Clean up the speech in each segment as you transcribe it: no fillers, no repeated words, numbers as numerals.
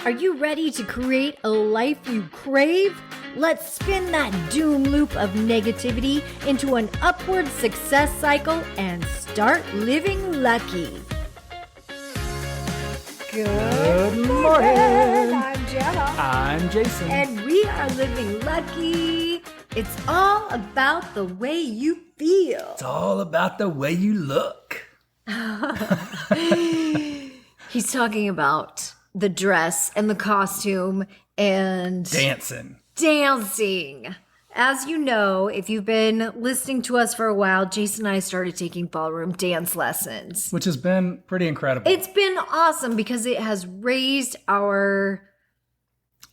Are you ready to create a life you crave? Let's spin that doom loop of negativity into an upward success cycle and start living lucky. Good morning. I'm Jana. I'm Jason. And we are living lucky. It's all about the way you feel. It's all about the way you look. He's talking about the dress and the costume and dancing. As you know, if you've been listening to us for a while, Jason and I started taking ballroom dance lessons. Which has been pretty incredible. It's been awesome because it has raised our...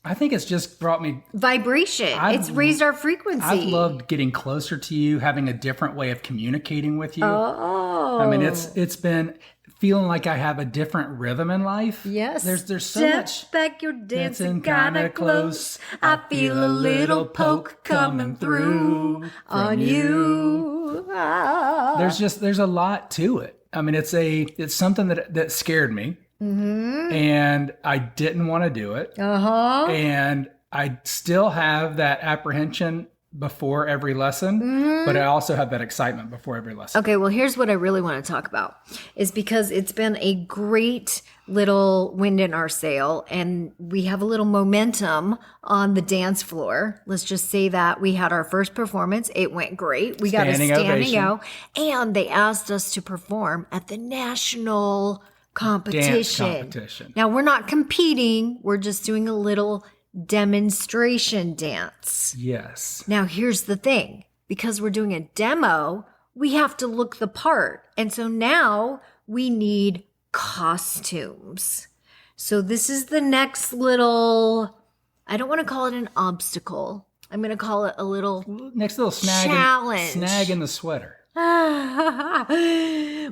I think it's just brought me... vibration. It's raised our frequency. I've loved getting closer to you, having a different way of communicating with you. Oh. I mean, it's been... feeling like I have a different rhythm in life. Yes. There's so much. Back, you're dancing kinda close. I feel a little poke coming through on you. Ah. There's a lot to it. I mean, it's something that scared me. Mm-hmm. And I didn't want to do it. Uh-huh. And I still have that apprehension before every lesson, but I also have that excitement before every lesson. Okay, well, here's what I really want to talk about is because it's been a great little wind in our sail and we have a little momentum on the dance floor. Let's just say that we had our first performance. It went great. We got a standing O, and they asked us to perform at the national competition. Dance competition. Now, we're not competing. We're just doing a little demonstration dance. Yes. Now, here's the thing. Because we're doing a demo, we have to look the part. And so now we need costumes. So this is the next little, I don't want to call it an obstacle. I'm going to call it a little next little challenge. Snag in the sweater.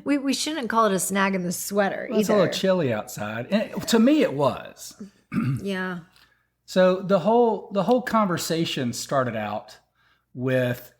we shouldn't call it a snag in the sweater either. It's a little chilly outside. And to me, it was. Yeah. So the whole conversation started out with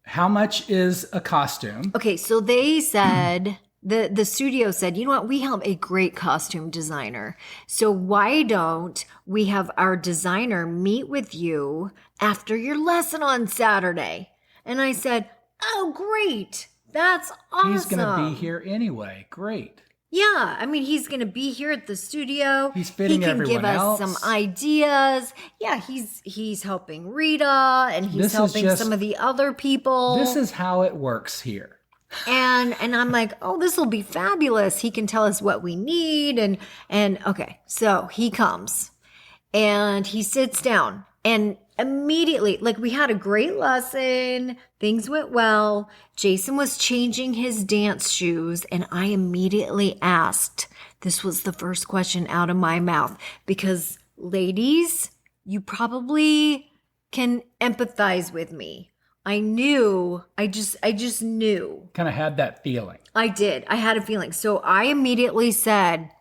how much is a costume? Okay, so they said the studio said, you know what, we have a great costume designer. So why don't we have our designer meet with you after your lesson on Saturday? And I said, oh, great. That's awesome. He's going to be here anyway. Great. Yeah, I mean, he's going to be here at the studio. He's fitting everyone else. He can give us some ideas. Yeah, he's helping Rita, and he's helping some of the other people. This is how it works here. And I'm like, oh, this will be fabulous. He can tell us what we need. And okay, so he comes, and he sits down, and immediately, like, we had a great lesson. Things went well. Jason was changing his dance shoes, and I immediately asked, this was the first question out of my mouth, because ladies, you probably can empathize with me. I just knew. Kind of had that feeling. I did. I had a feeling. So I immediately said,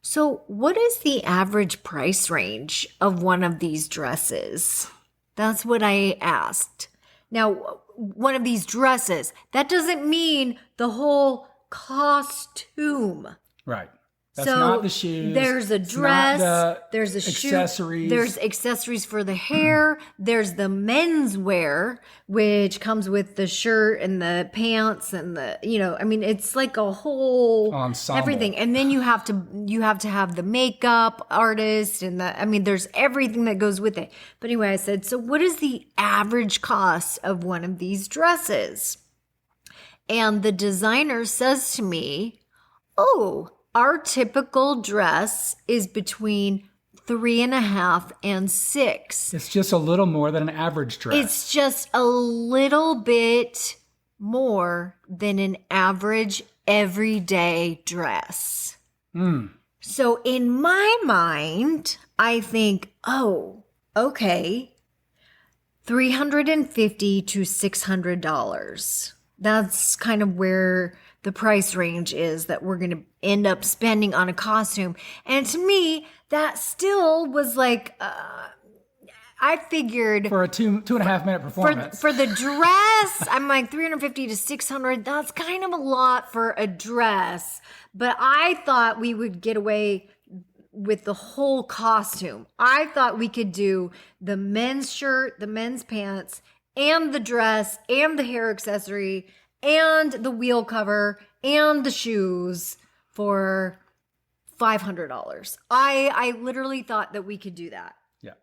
so what is the average price range of one of these dresses? That's what I asked. Now, one of these dresses, that doesn't mean the whole costume. Right. That's not the shoes. There's a dress, there's a accessories. Shoe, there's accessories for the hair, there's the menswear, which comes with the shirt and the pants and the, I mean, it's like a whole ensemble. Everything. And then you have to have the makeup artist and there's everything that goes with it. But anyway, I said, so what is the average cost of one of these dresses? And the designer says to me, oh, our typical dress is between 3.5 and 6. It's just a little more than an average dress. It's just a little bit more than an average everyday dress. So in my mind, I think, oh, okay, $350 to $600. That's kind of where the price range is that we're going to end up spending on a costume. And to me, that still was like, I figured for a 2.5 minute performance for the dress, I'm like 350 to 600. That's kind of a lot for a dress, but I thought we would get away with the whole costume. I thought we could do the men's shirt, the men's pants, and the dress, and the hair accessory, and the wheel cover, and the shoes for $500. I literally thought that we could do that. Yeah.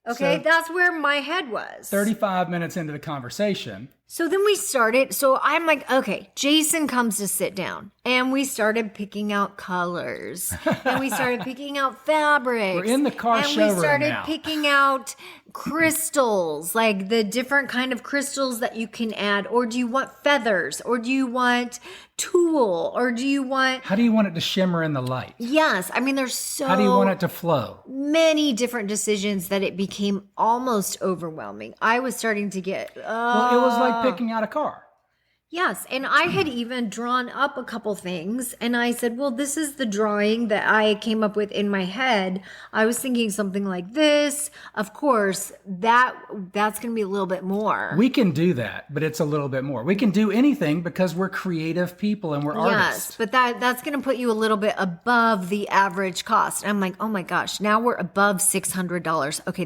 Okay, So, that's where my head was. 35 minutes into the conversation. So then we started. So I'm like, okay, Jason comes to sit down, and we started picking out colors, and we started picking out fabrics. We're in the car showroom now. And we started picking out crystals, like the different kind of crystals that you can add. Or do you want feathers? Or do you want tulle? Or do you want... How do you want it to shimmer in the light? Yes. I mean, there's so... How do you want it to flow? Many different decisions that it became almost overwhelming. I was starting to get... Well, it was like picking out a car. Yes. And I had even drawn up a couple things, and I said, well, this is the drawing that I came up with in my head. I was thinking something like this. Of course, that's going to be a little bit more. We can do that, but it's a little bit more. We can do anything because we're creative people and we're artists. Yes, but that's going to put you a little bit above the average cost. I'm like, oh my gosh, now we're above $600. Okay,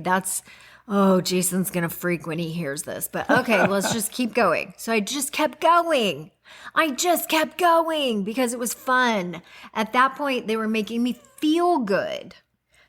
oh, Jason's going to freak when he hears this. But okay, let's just keep going. So I just kept going. Because it was fun. At that point, they were making me feel good.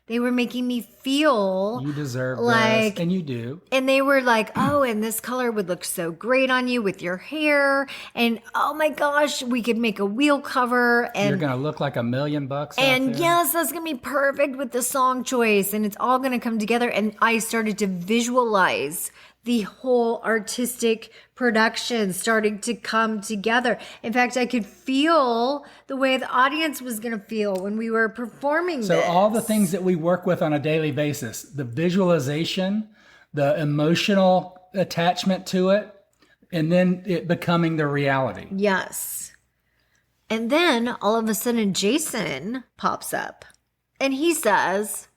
They were making me feel you deserve like, this, and you do. And they were like, oh, and this color would look so great on you with your hair. And oh my gosh, we could make a wheel cover. And you're going to look like $1 million bucks. And yes, that's going to be perfect with the song choice. And it's all going to come together. And I started to visualize the whole artistic production starting to come together. In fact, I could feel the way the audience was going to feel when we were performing this. So all the things that we work with on a daily basis, the visualization, the emotional attachment to it, and then it becoming the reality. Yes. And then all of a sudden, Jason pops up and he says,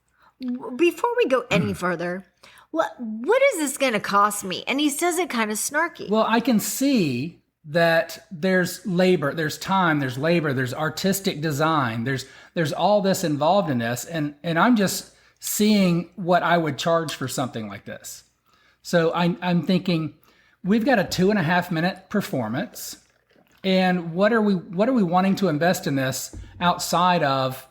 before we go any further, what is this going to cost me? And he says it kind of snarky. Well, I can see that there's labor, there's time, there's labor, there's artistic design, there's all this involved in this. And I'm just seeing what I would charge for something like this. So I'm thinking, we've got a 2.5 minute performance. And what are we wanting to invest in this outside of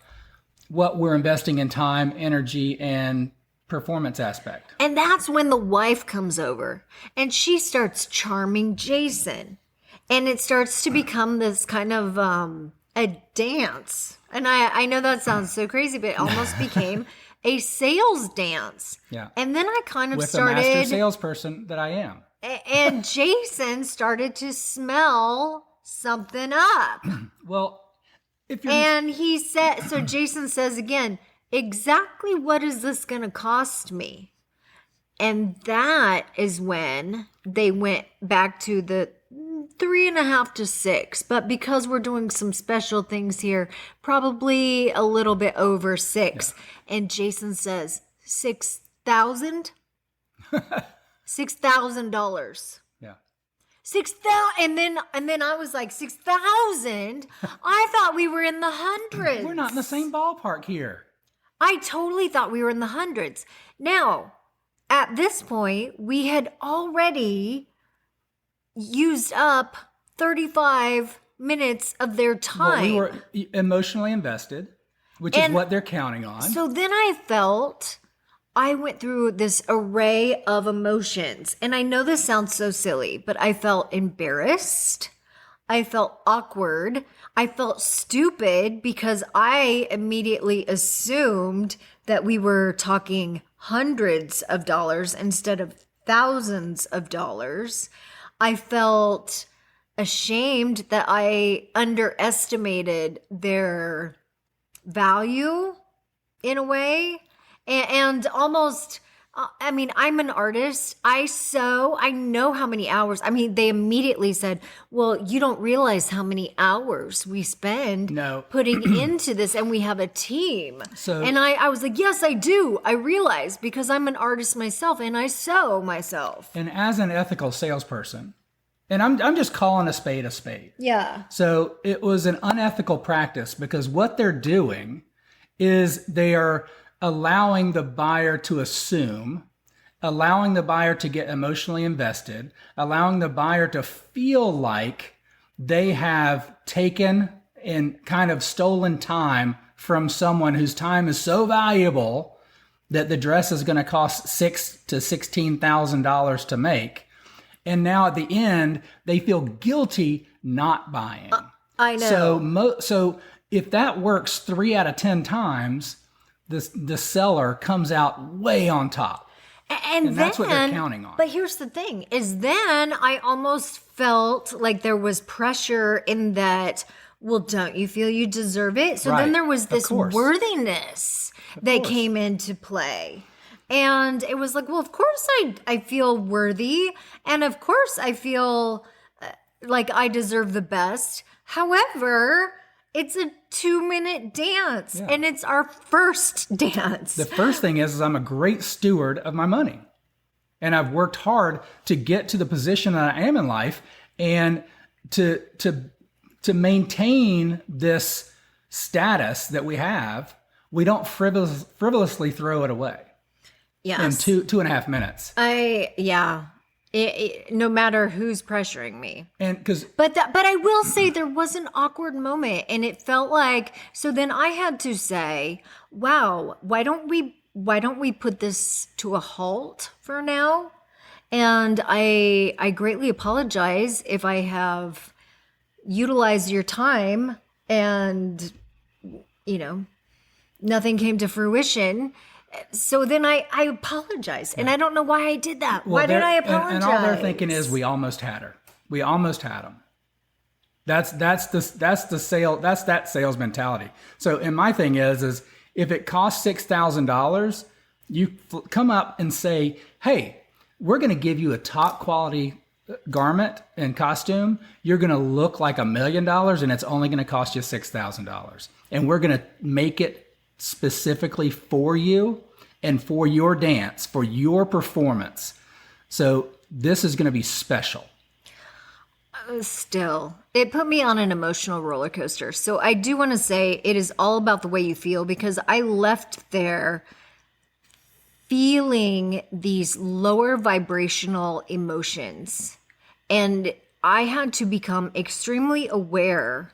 what we're investing in time, energy, and performance aspect? And that's when the wife comes over and she starts charming Jason. And it starts to become this kind of a dance. And I know that sounds so crazy, but it almost became a sales dance. Yeah. And then I kind of with started... a master salesperson that I am. And Jason started to smell something up. Well, if you're... And he said... So Jason says again, exactly what is this going to cost me? And that is when they went back to the 3.5 to 6. But because we're doing some special things here, probably a little bit over 6. Yeah. And Jason says, $6,000? $6,000. Yeah. 6,000. And then I was like, 6,000? I thought we were in the hundreds. We're not in the same ballpark here. I totally thought we were in the hundreds. Now, at this point, we had already used up 35 minutes of their time. Well, we were emotionally invested, which is what they're counting on. So then I went through this array of emotions. And I know this sounds so silly, but I felt embarrassed. I felt awkward. I felt stupid because I immediately assumed that we were talking hundreds of dollars instead of thousands of dollars. I felt ashamed that I underestimated their value in a way, and almost... I mean, I'm an artist. I know how many hours. I mean, they immediately said, well, you don't realize how many hours we spend putting into this, and we have a team. And I was like, yes, I do. I realize, because I'm an artist myself and I sew myself. And as an ethical salesperson, and I'm just calling a spade a spade. Yeah. So it was an unethical practice because what they're doing is they are allowing the buyer to assume, allowing the buyer to get emotionally invested, allowing the buyer to feel like they have taken and kind of stolen time from someone whose time is so valuable that the dress is going to cost $6,000 to $16,000 to make. And now at the end, they feel guilty not buying. I know. So if that works 3 out of 10 times, the seller comes out way on top. And then, that's what they're counting on. But here's the thing, is then I almost felt like there was pressure in that, well, don't you feel you deserve it? So then there was this worthiness that came into play. And it was like, well, of course I feel worthy. And of course I feel like I deserve the best. However, it's a 2-minute dance and it's our first dance. The first thing is I'm a great steward of my money. And I've worked hard to get to the position that I am in life and to maintain this status that we have. We don't frivolously throw it away. Yes. In 2.5 minutes. No matter who's pressuring me. But I will say there was an awkward moment and it felt like, so then I had to say, wow, why don't we put this to a halt for now? And I greatly apologize if I have utilized your time and, nothing came to fruition. So then I apologized, and I don't know why I did that. Why did I apologize? And all they're thinking is, we almost had her. We almost had him. That's that sales mentality. So, and my thing is if it costs $6,000, you come up and say, hey, we're going to give you a top quality garment and costume. You're going to look like $1 million, and it's only going to cost you $6,000. And we're going to make it specifically for you and for your dance, for your performance. So this is going to be special. Still, it put me on an emotional roller coaster. So I do want to say it is all about the way you feel, because I left there feeling these lower vibrational emotions. And I had to become extremely aware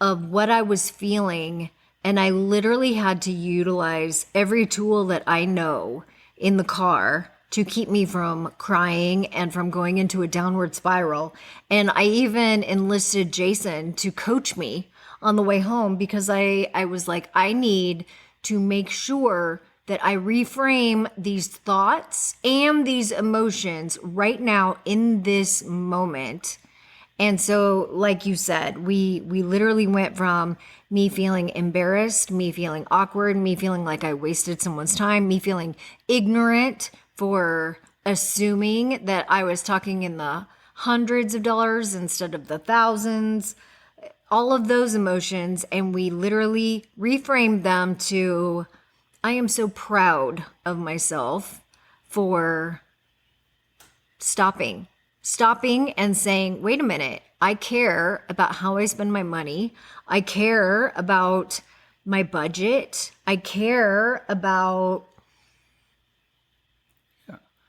of what I was feeling. And I literally had to utilize every tool that I know in the car to keep me from crying and from going into a downward spiral. And I even enlisted Jason to coach me on the way home, because I was like, I need to make sure that I reframe these thoughts and these emotions right now in this moment. And so, like you said, we literally went from me feeling embarrassed, me feeling awkward, me feeling like I wasted someone's time, me feeling ignorant for assuming that I was talking in the hundreds of dollars instead of the thousands, all of those emotions. And we literally reframed them to, I am so proud of myself for stopping and saying, wait a minute, I care about how I spend my money. I care about my budget. I care about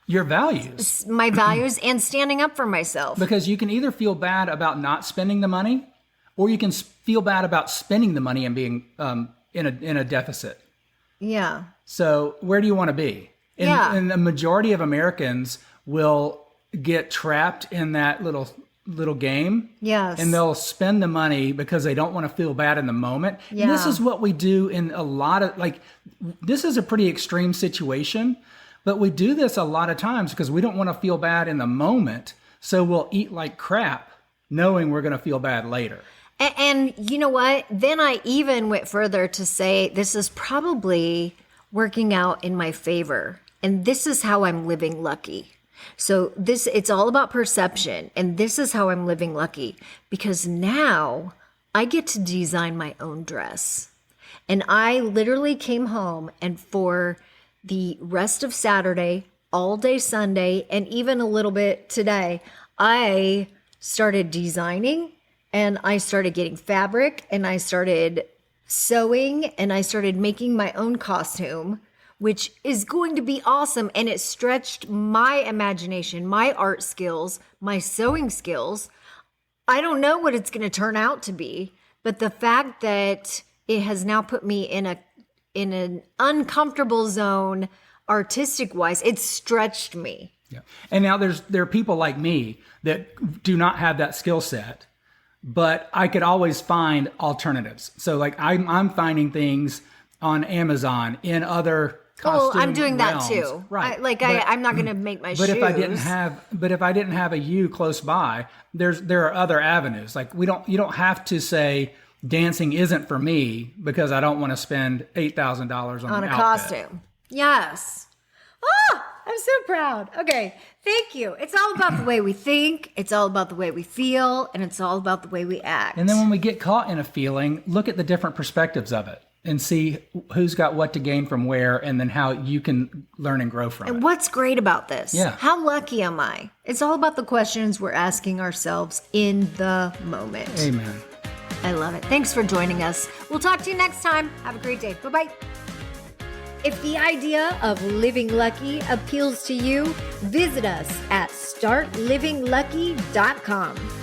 your values, my values, and standing up for myself. Because you can either feel bad about not spending the money, or you can feel bad about spending the money and being in a deficit. Yeah. So where do you want to be? And the majority of Americans will get trapped in that little game. Yes. And they'll spend the money because they don't want to feel bad in the moment. Yeah. And this is what we do in a lot of, this is a pretty extreme situation, but we do this a lot of times because we don't want to feel bad in the moment. So we'll eat like crap knowing we're going to feel bad later. And you know what? Then I even went further to say, this is probably working out in my favor. And this is how I'm living lucky. So it's all about perception. And this is how I'm living lucky, because now I get to design my own dress. And I literally came home, and for the rest of Saturday, all day Sunday, and even a little bit today, I started designing, and I started getting fabric, and I started sewing and I started making my own costume, which is going to be awesome. And it stretched my imagination, my art skills, my sewing skills. I don't know what it's going to turn out to be, but the fact that it has now put me in an uncomfortable zone, artistic wise, it's stretched me. Yeah. And now there are people like me that do not have that skill set, but I could always find alternatives. So like I'm finding things on Amazon in other costume I'm doing realms. That too. Right. I'm not going to make my shoes. If I didn't have a you close by, there are other avenues. Like you don't have to say dancing isn't for me because I don't want to spend $8,000 on an a outfit. Costume. Yes. Oh, I'm so proud. Okay. Thank you. It's all about the way we think. It's all about the way we feel. And it's all about the way we act. And then when we get caught in a feeling, look at the different perspectives of it and see who's got what to gain from where, and then how you can learn and grow from it. And what's great about this? Yeah. How lucky am I? It's all about the questions we're asking ourselves in the moment. Amen. I love it. Thanks for joining us. We'll talk to you next time. Have a great day. Bye-bye. If the idea of living lucky appeals to you, visit us at startlivinglucky.com.